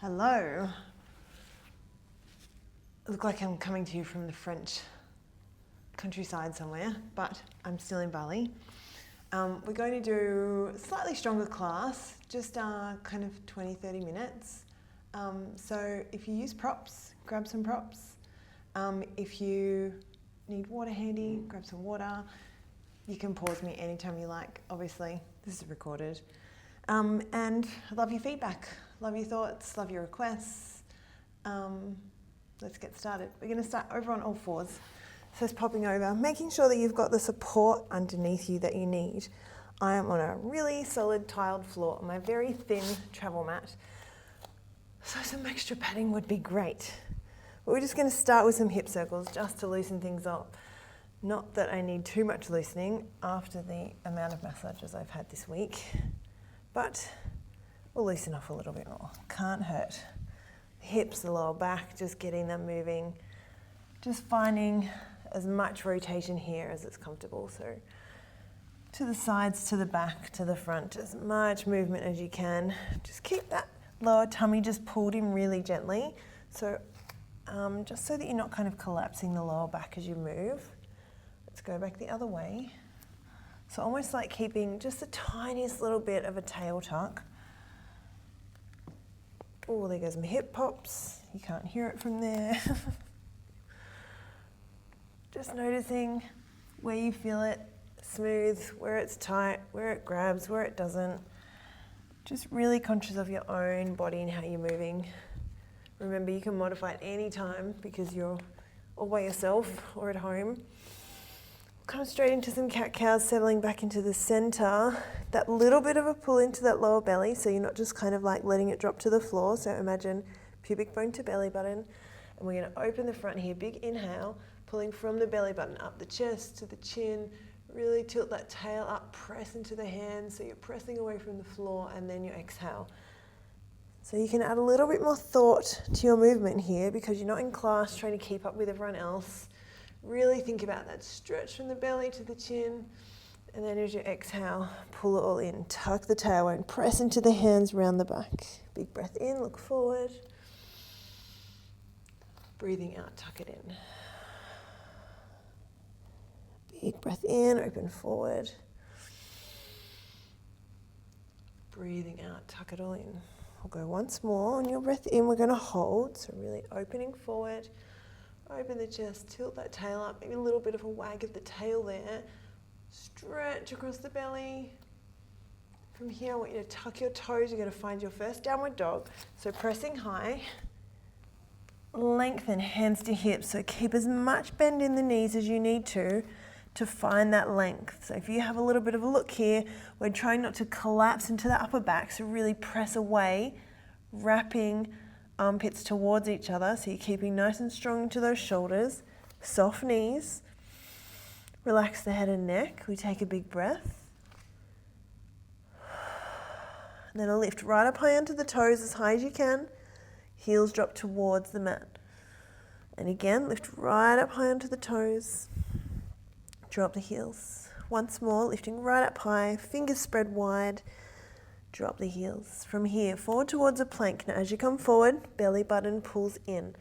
Hello. I look like I'm coming to you from the French countryside somewhere, but I'm still in Bali. We're going to do a slightly stronger class, just kind of 20-30 minutes. So if you use props, grab some props. If you need water handy, grab some water. You can pause me anytime you like, obviously. This is recorded. And I love your feedback, love your thoughts, love your requests. Let's get started. We're going to start over on all fours. So it's popping over, making sure that you've got the support underneath you that you need. I am on a really solid tiled floor on my very thin travel mat. So some extra padding would be great. But we're just going to start with some hip circles just to loosen things up. Not that I need too much loosening after the amount of massages I've had this week, but we'll loosen off a little bit more. Can't hurt. The hips, the lower back, just getting them moving. Just finding as much rotation here as it's comfortable. So to the sides, to the back, to the front, as much movement as you can. Just keep that lower tummy just pulled in really gently. So just so that you're not kind of collapsing the lower back as you move. Let's go back the other way. So almost like keeping just the tiniest little bit of a tail tuck. Oh, there goes my hip pops. You can't hear it from there. Just noticing where you feel it smooth, where it's tight, where it grabs, where it doesn't. Just really conscious of your own body and how you're moving. Remember, you can modify it any time because you're all by yourself or at home. Come straight into some cat-cows, settling back into the center. That little bit of a pull into that lower belly, so you're not just kind of like letting it drop to the floor. So imagine pubic bone to belly button. And we're going to open the front here, big inhale, pulling from the belly button up the chest to the chin. Really tilt that tail up, press into the hands, so you're pressing away from the floor, and then you exhale. So you can add a little bit more thought to your movement here because you're not in class trying to keep up with everyone else. Really think about that stretch from the belly to the chin, and then as you exhale, pull it all in. Tuck the tailbone, press into the hands round the back. Big breath in, look forward. Breathing out, tuck it in. Big breath in, open forward. Breathing out, tuck it all in. We'll go once more. On your breath in, we're going to hold. So really opening forward. Open the chest, tilt that tail up. Maybe a little bit of a wag of the tail there. Stretch across the belly. From here, I want you to tuck your toes. You're going to find your first downward dog. So pressing high. Lengthen hands to hips. So keep as much bend in the knees as you need to find that length. So if you have a little bit of a look here, we're trying not to collapse into the upper back, so really press away, wrapping armpits towards each other, so you're keeping nice and strong into those shoulders, soft knees, relax the head and neck. We take a big breath. And then a lift right up high onto the toes as high as you can, heels drop towards the mat. And again, lift right up high onto the toes. Drop the heels. Once more, lifting right up high, fingers spread wide. Drop the heels. From here, forward towards a plank. Now as you come forward, belly button pulls in.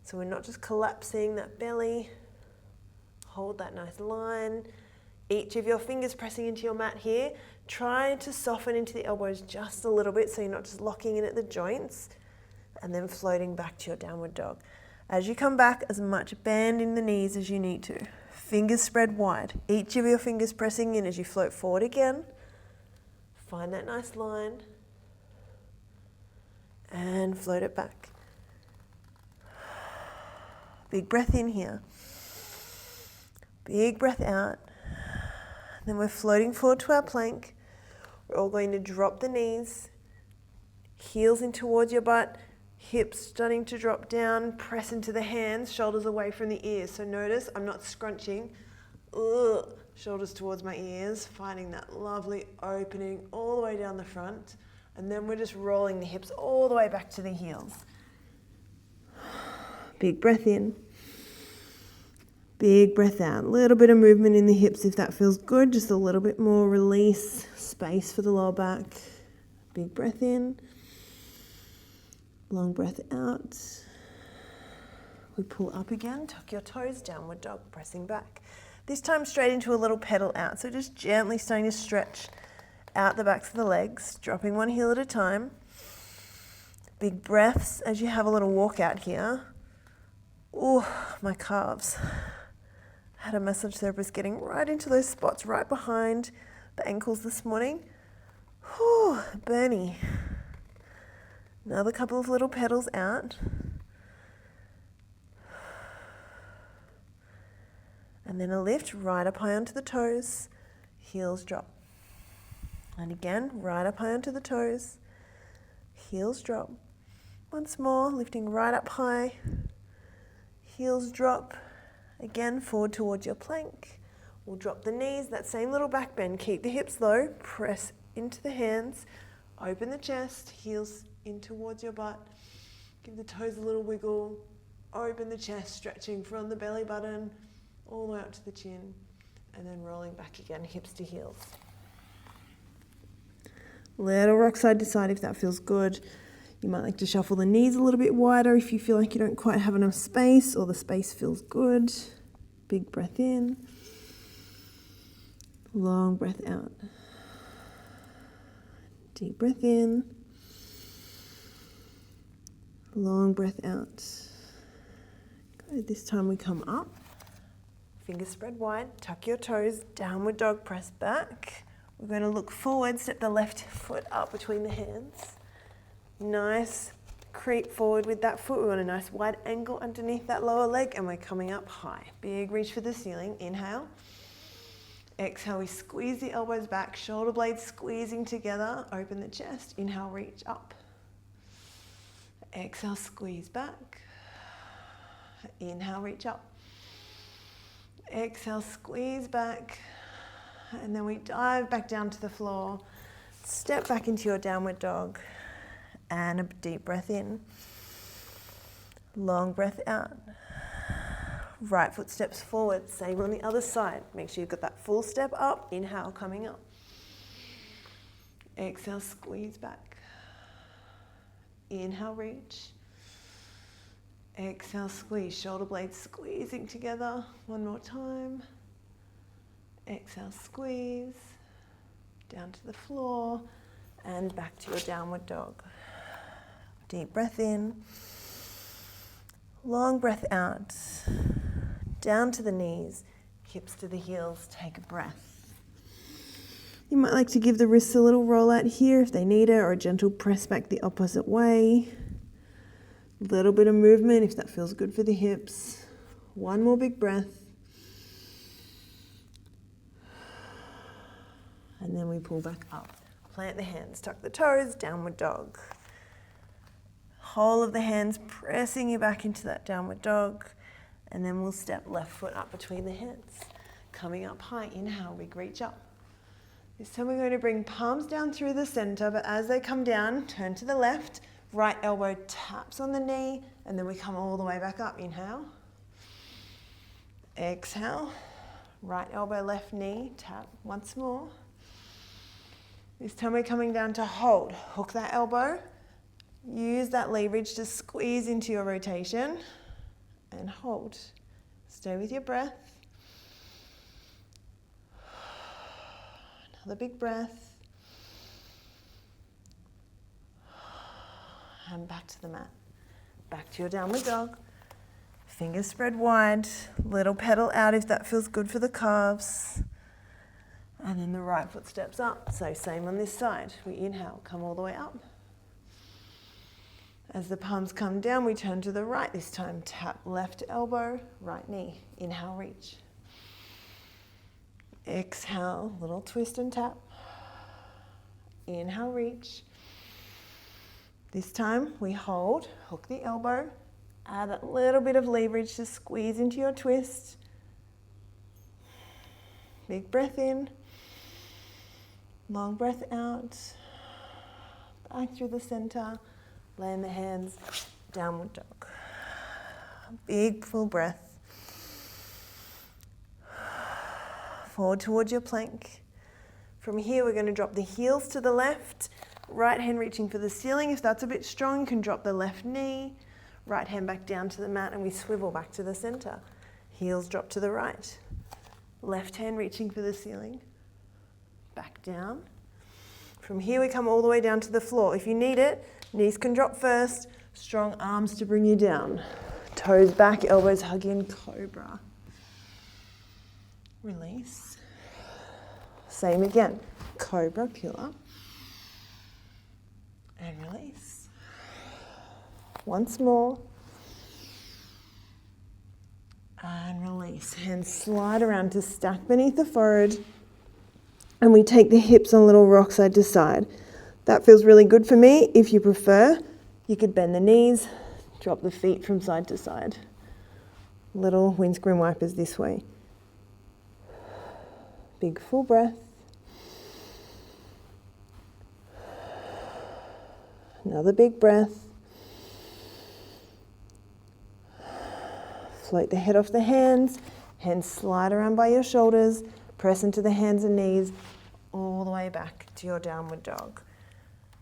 So we're not just collapsing that belly. Hold that nice line. Each of your fingers pressing into your mat here. Try to soften into the elbows just a little bit so you're not just locking in at the joints. And then floating back to your downward dog. As you come back, as much bend in the knees as you need to. Fingers spread wide. Each of your fingers pressing in as you float forward again. Find that nice line. And float it back. Big breath in here. Big breath out. Then we're floating forward to our plank. We're all going to drop the knees. Heels in towards your butt. Hips starting to drop down, press into the hands, shoulders away from the ears. So notice I'm not scrunching. Shoulders towards my ears, finding that lovely opening all the way down the front. And then we're just rolling the hips all the way back to the heels. Big breath in. Big breath out. A little bit of movement in the hips if that feels good. Just a little bit more release, space for the lower back. Big breath in. Long breath out. We pull up again, tuck your toes, downward dog, pressing back. This time straight into a little pedal out. So just gently starting to stretch out the backs of the legs, dropping one heel at a time. Big breaths as you have a little walk out here. Oh, my calves. I had a massage therapist getting right into those spots right behind the ankles this morning. Whew, Bernie. Another couple of little pedals out. And then a lift right up high onto the toes, heels drop. And again, right up high onto the toes, heels drop. Once more, lifting right up high, heels drop. Again, forward towards your plank. We'll drop the knees, that same little back bend. Keep the hips low, press into the hands, open the chest, heels in towards your butt. Give the toes a little wiggle, open the chest, stretching from the belly button all the way up to the chin, and then rolling back again, hips to heels. Little rock side to side if that feels good. You might like to shuffle the knees a little bit wider if you feel like you don't quite have enough space or the space feels good. Big breath in. Long breath out. Deep breath in. Long breath out. Good. This time we come up. Fingers spread wide, tuck your toes, downward dog, press back. We're going to look forward, step the left foot up between the hands. Nice creep forward with that foot. We want a nice wide angle underneath that lower leg, and we're coming up high. Big reach for the ceiling. Inhale. Exhale, we squeeze the elbows back, shoulder blades squeezing together. Open the chest. Inhale, reach up. Exhale, squeeze back. Inhale, reach up. Exhale, squeeze back, and then we dive back down to the floor. Step back into your downward dog, and a deep breath in. Long breath out. Right foot steps forward, same on the other side. Make sure you've got that full step up. Inhale, coming up. Exhale, squeeze back. Inhale, reach. Exhale, squeeze, shoulder blades squeezing together. One more time. Exhale, squeeze. Down to the floor and back to your downward dog. Deep breath in. Long breath out. Down to the knees, hips to the heels. Take a breath. You might like to give the wrists a little roll out here if they need it, or a gentle press back the opposite way. Little bit of movement if that feels good for the hips. One more big breath. And then we pull back up. Plant the hands, tuck the toes, downward dog. Whole of the hands pressing you back into that downward dog. And then we'll step left foot up between the hands. Coming up high, inhale, big reach up. This time we're going to bring palms down through the center, but as they come down, turn to the left. Right elbow taps on the knee, and then we come all the way back up. Inhale. Exhale. Right elbow, left knee, tap once more. This time we're coming down to hold. Hook that elbow. Use that leverage to squeeze into your rotation and hold. Stay with your breath. Another big breath. And back to the mat. Back to your downward dog. Fingers spread wide. Little pedal out if that feels good for the calves. And then the right foot steps up. So same on this side. We inhale, come all the way up. As the palms come down, we turn to the right this time. Tap left elbow, right knee. Inhale, reach. Exhale, little twist and tap. Inhale, reach. This time we hold, hook the elbow, add a little bit of leverage to squeeze into your twist. Big breath in, long breath out, back through the center, land the hands, downward dog. Big full breath. Forward towards your plank. From here we're going to drop the heels to the left, Right hand reaching for the ceiling. If that's a bit strong, you can drop the left knee. Right hand back down to the mat and we swivel back to the center. Heels drop to the right. Left hand reaching for the ceiling. Back down. From here we come all the way down to the floor. If you need it, knees can drop first. Strong arms to bring you down. Toes back, elbows hug in, cobra. Release. Same again. Cobra, pillar. And release. Once more. And release. Hands slide around to stack beneath the forehead. And we take the hips on a little rock side to side. That feels really good for me. If you prefer, you could bend the knees, drop the feet from side to side. Little windscreen wipers this way. Big full breath. Another big breath. Float the head off the hands. Hands slide around by your shoulders. Press into the hands and knees all the way back to your downward dog.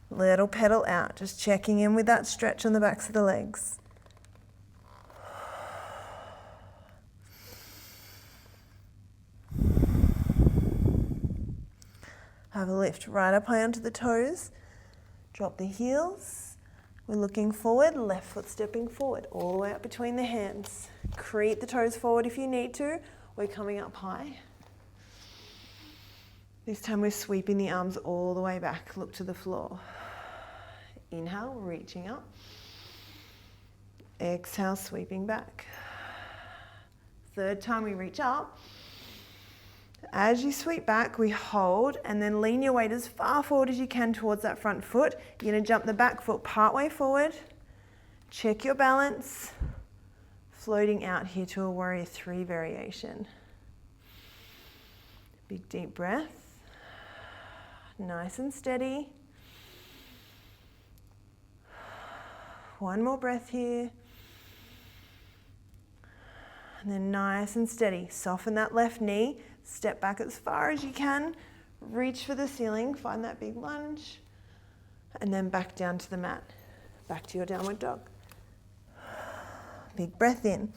Little pedal out, just checking in with that stretch on the backs of the legs. Have a lift right up high onto the toes. Drop the heels. We're looking forward, left foot stepping forward, all the way up between the hands. Creep the toes forward if you need to. We're coming up high. This time we're sweeping the arms all the way back. Look to the floor. Inhale, reaching up. Exhale, sweeping back. Third time we reach up. As you sweep back, we hold and then lean your weight as far forward as you can towards that front foot. You're going to jump the back foot part way forward. Check your balance. Floating out here to a warrior 3 variation. Big deep breath. Nice and steady. One more breath here. And then nice and steady. Soften that left knee. Step back as far as you can. Reach for the ceiling. Find that big lunge. And then back down to the mat. Back to your downward dog. Big breath in.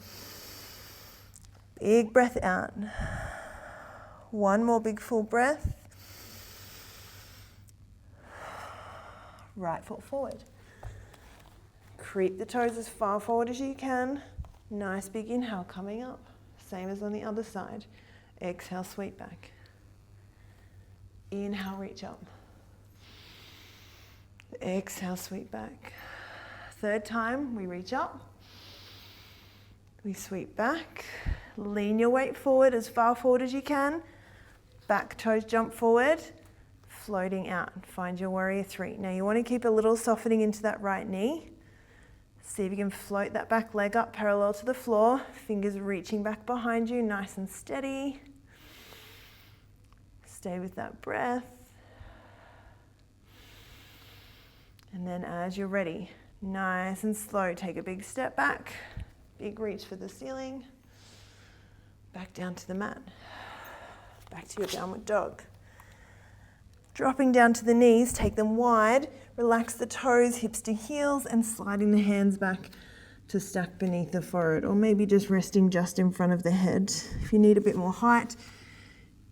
Big breath out. One more big full breath. Right foot forward. Creep the toes as far forward as you can. Nice big inhale coming up. Same as on the other side. Exhale, sweep back. Inhale, reach up. Exhale, sweep back. Third time, we reach up. We sweep back. Lean your weight forward as far forward as you can. Back toes jump forward. Floating out. Find your warrior 3. Now you want to keep a little softening into that right knee. See if you can float that back leg up parallel to the floor. Fingers reaching back behind you, nice and steady. Stay with that breath. And then as you're ready, nice and slow, take a big step back. Big reach for the ceiling. Back down to the mat. Back to your downward dog. Dropping down to the knees, take them wide. Relax the toes, hips to heels, and sliding the hands back to stack beneath the forehead, or maybe just resting just in front of the head. If you need a bit more height,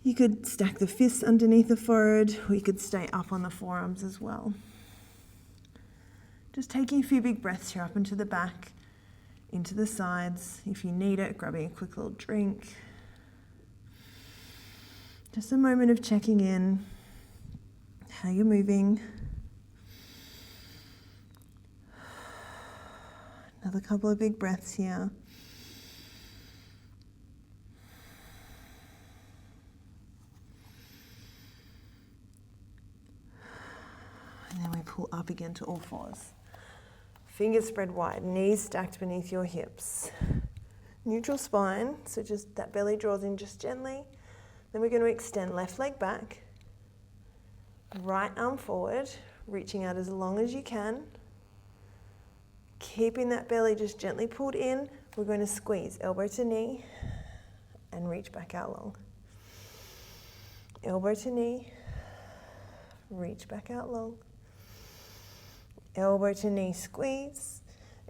you could stack the fists underneath the forehead, or you could stay up on the forearms as well. Just taking a few big breaths here up into the back, into the sides. If you need it, grabbing a quick little drink. Just a moment of checking in, how you're moving. Another couple of big breaths here. And then we pull up again to all fours. Fingers spread wide, knees stacked beneath your hips. Neutral spine, so just that belly draws in just gently. Then we're going to extend left leg back. Right arm forward, reaching out as long as you can. Keeping that belly just gently pulled in, we're going to squeeze elbow to knee and reach back out long. Elbow to knee, reach back out long. Elbow to knee squeeze.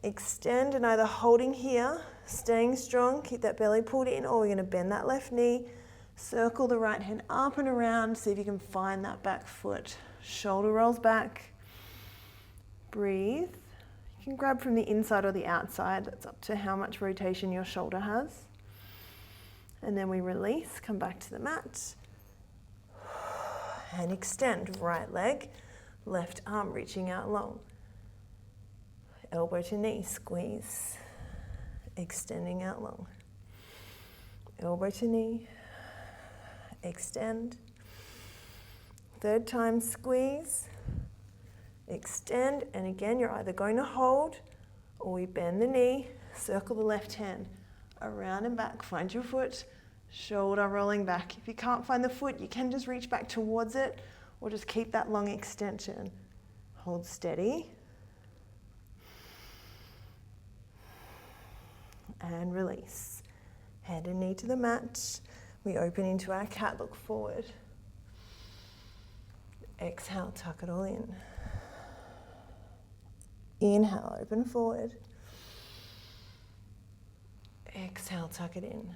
Extend and either holding here, staying strong, keep that belly pulled in, or we're going to bend that left knee, circle the right hand up and around, see if you can find that back foot. Shoulder rolls back. Breathe. You can grab from the inside or the outside. That's up to how much rotation your shoulder has. And then we release, come back to the mat. And extend. Right leg, left arm reaching out long. Elbow to knee, squeeze. Extending out long. Elbow to knee. Extend. Third time, squeeze. Extend, and again, you're either going to hold or we bend the knee, circle the left hand around and back, find your foot, shoulder rolling back. If you can't find the foot, you can just reach back towards it or just keep that long extension. Hold steady. And release. Head and knee to the mat. We open into our cat, look forward. Exhale, tuck it all in. Inhale, open forward. Exhale, tuck it in.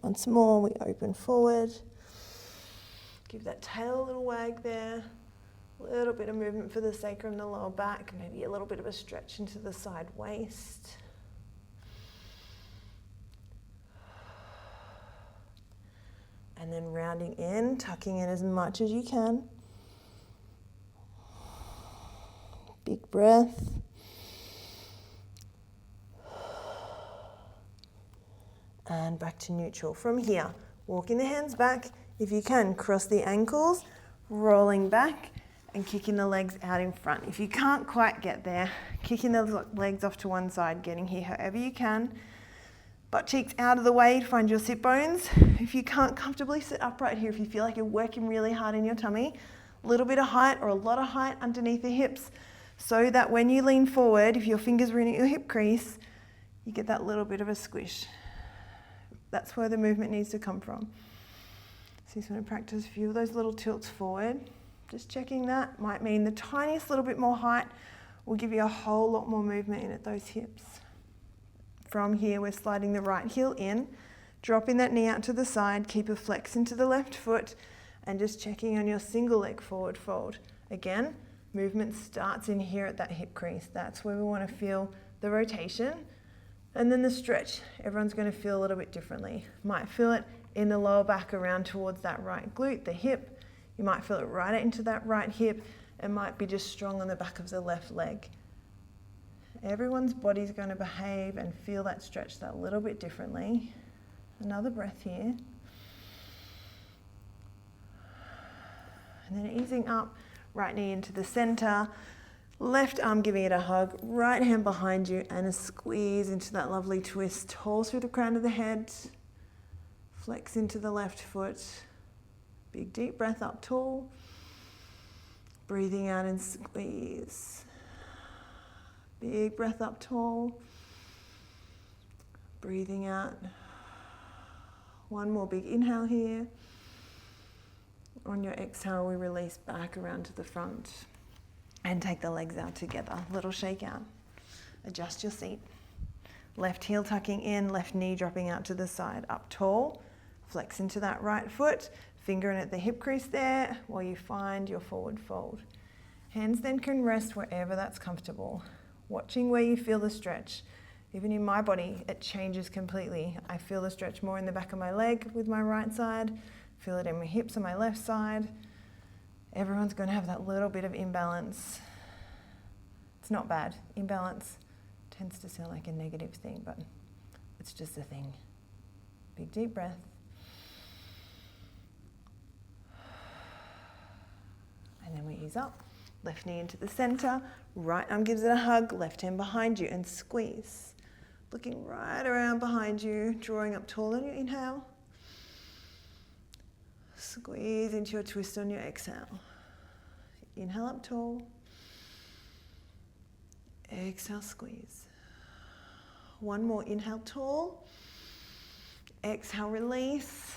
Once more, we open forward. Give that tail a little wag there. A little bit of movement for the sacrum, the lower back, maybe a little bit of a stretch into the side waist. And then rounding in, tucking in as much as you can. Big breath. And back to neutral. From here, walking the hands back. If you can, cross the ankles, rolling back and kicking the legs out in front. If you can't quite get there, kicking the legs off to one side, getting here however you can. Butt cheeks out of the way to find your sit bones. If you can't comfortably sit upright here, if you feel like you're working really hard in your tummy, a little bit of height or a lot of height underneath the hips, so that when you lean forward, if your fingers are in at your hip crease, you get that little bit of a squish. That's where the movement needs to come from. So you just want to practice a few of those little tilts forward. Just checking that. Might mean the tiniest little bit more height will give you a whole lot more movement in at those hips. From here, we're sliding the right heel in, dropping that knee out to the side, keep a flex into the left foot, and just checking on your single leg forward fold. Again, movement starts in here at that hip crease. That's where we want to feel the rotation. And then the stretch, everyone's going to feel a little bit differently. Might feel it in the lower back around towards that right glute, the hip. You might feel it right into that right hip. It might be just strong on the back of the left leg. Everyone's body's going to behave and feel that stretch that little bit differently. Another breath here. And then easing up, right knee into the center, left arm giving it a hug, right hand behind you, and a squeeze into that lovely twist. Tall through the crown of the head. Flex into the left foot. Big deep breath up tall. Breathing out and squeeze. Big breath up tall. Breathing out. One more big inhale here. On your exhale, we release back around to the front and take the legs out together. Little shake out. Adjust your seat. Left heel tucking in, left knee dropping out to the side. Up tall. Flex into that right foot. Finger in at the hip crease there while you find your forward fold. Hands then can rest wherever that's comfortable. Watching where you feel the stretch. Even in my body, it changes completely. I feel the stretch more in the back of my leg with my right side. Feel it in my hips on my left side. Everyone's going to have that little bit of imbalance. It's not bad. Imbalance tends to sound like a negative thing, but it's just a thing. Big deep breath. And then we ease up. Left knee into the center, right arm gives it a hug, left hand behind you and squeeze. Looking right around behind you, drawing up tall on your inhale. Squeeze into your twist on your exhale. Inhale up tall. Exhale, squeeze. One more, inhale tall. Exhale, release.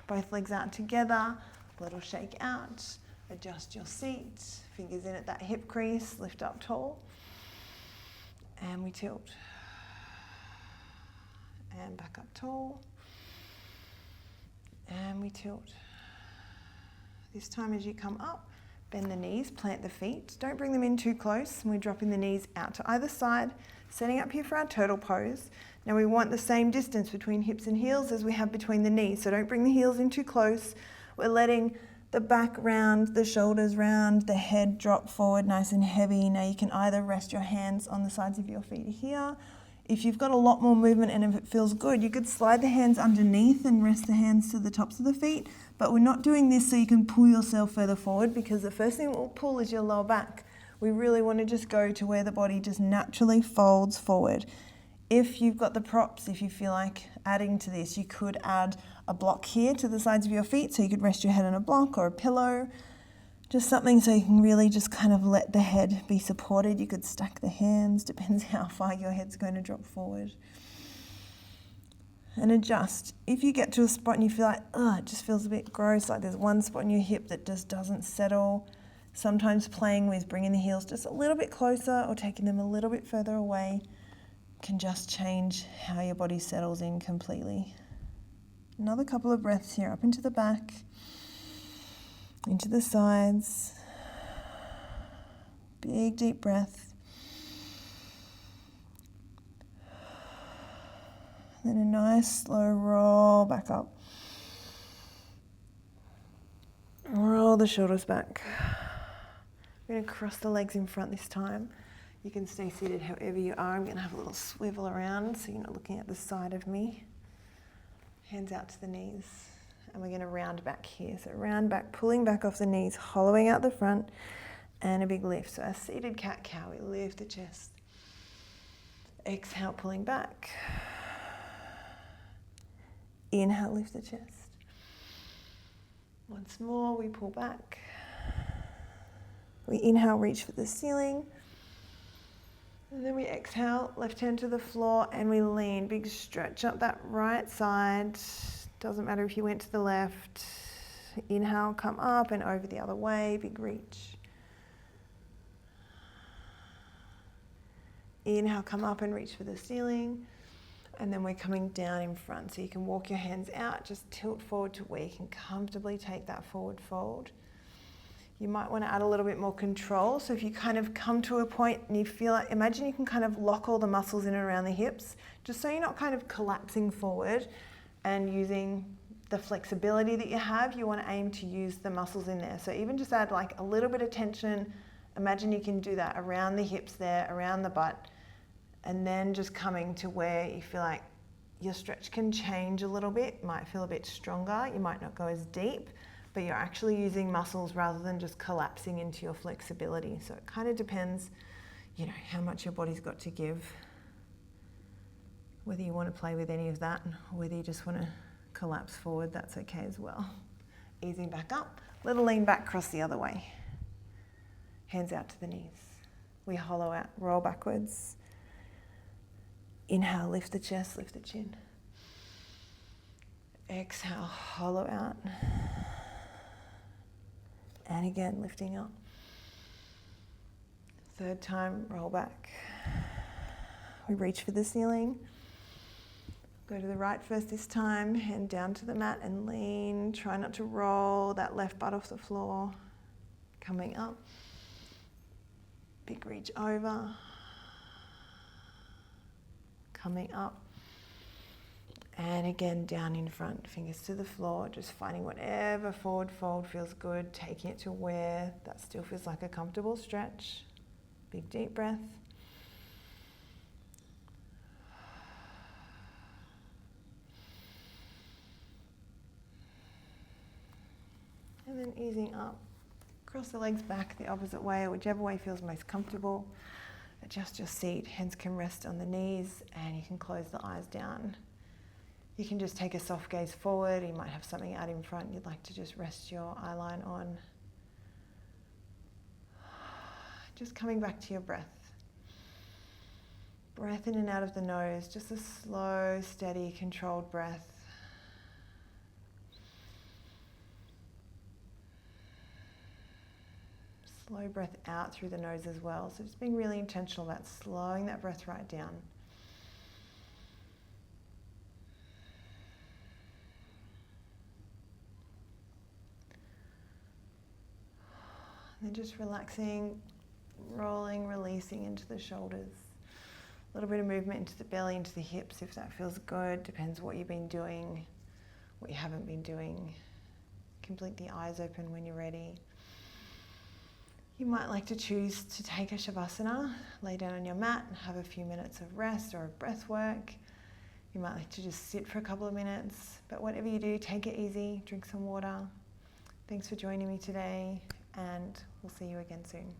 Both legs out together, little shake out. Adjust your seat, fingers in at that hip crease, lift up tall, and we tilt. And back up tall, and we tilt. This time as you come up, bend the knees, plant the feet. Don't bring them in too close, and we're dropping the knees out to either side, setting up here for our turtle pose. Now we want the same distance between hips and heels as we have between the knees, so don't bring the heels in too close. We're letting the back round, the shoulders round, the head drop forward nice and heavy. Now you can either rest your hands on the sides of your feet here. If you've got a lot more movement and if it feels good, you could slide the hands underneath and rest the hands to the tops of the feet, but we're not doing this so you can pull yourself further forward, because the first thing that will pull is your lower back. We really want to just go to where the body just naturally folds forward. If you've got the props, if you feel like adding to this, you could add a block here to the sides of your feet, so you could rest your head on a block or a pillow. Just something so you can really just kind of let the head be supported. You could stack the hands, depends how far your head's going to drop forward. And adjust. If you get to a spot and you feel like, it just feels a bit gross, like there's one spot in your hip that just doesn't settle, sometimes playing with bringing the heels just a little bit closer or taking them a little bit further away can just change how your body settles in completely. Another couple of breaths here, up into the back, into the sides. Big deep breath. Then a nice slow roll back up. Roll the shoulders back. I'm going to cross the legs in front this time. You can stay seated however you are. I'm going to have a little swivel around so you're not looking at the side of me. Hands out to the knees. And we're going to round back here. So round back, pulling back off the knees, hollowing out the front, and a big lift. So a seated cat-cow, we lift the chest. Exhale, pulling back. Inhale, lift the chest. Once more, we pull back. We inhale, reach for the ceiling. And then we exhale, left hand to the floor, and we lean. Big stretch up that right side. Doesn't matter if you went to the left. Inhale, come up and over the other way, big reach. Inhale, come up and reach for the ceiling. And then we're coming down in front. So you can walk your hands out, just tilt forward to where you can comfortably take that forward fold. You might want to add a little bit more control. So if you kind of come to a point and you feel like, imagine you can kind of lock all the muscles in and around the hips, just so you're not kind of collapsing forward and using the flexibility that you have, you want to aim to use the muscles in there. So even just add like a little bit of tension. Imagine you can do that around the hips there, around the butt, and then just coming to where you feel like your stretch can change a little bit, might feel a bit stronger, you might not go as deep, but you're actually using muscles rather than just collapsing into your flexibility. So it kind of depends, how much your body's got to give, whether you want to play with any of that or whether you just want to collapse forward, that's okay as well. Easing back up, little lean back, cross the other way. Hands out to the knees. We hollow out, roll backwards. Inhale, lift the chest, lift the chin. Exhale, hollow out. And again, lifting up. Third time, roll back. We reach for the ceiling. Go to the right first this time, hand down to the mat and lean. Try not to roll that left butt off the floor. Coming up. Big reach over. Coming up. And again, down in front, fingers to the floor, just finding whatever forward fold feels good, taking it to where that still feels like a comfortable stretch. Big deep breath. And then easing up. Cross the legs back the opposite way, or whichever way feels most comfortable. Adjust your seat, hands can rest on the knees, and you can close the eyes down. You can just take a soft gaze forward. You might have something out in front you'd like to just rest your eye line on. Just coming back to your breath. Breath in and out of the nose, just a slow, steady, controlled breath. Slow breath out through the nose as well. So just being really intentional about slowing that breath right down. And then just relaxing, rolling, releasing into the shoulders. A little bit of movement into the belly, into the hips if that feels good. Depends what you've been doing, what you haven't been doing. Complete the eyes open when you're ready. You might like to choose to take a Shavasana, lay down on your mat and have a few minutes of rest or breath work. You might like to just sit for a couple of minutes, but whatever you do, take it easy, drink some water. Thanks for joining me today, and we'll see you again soon.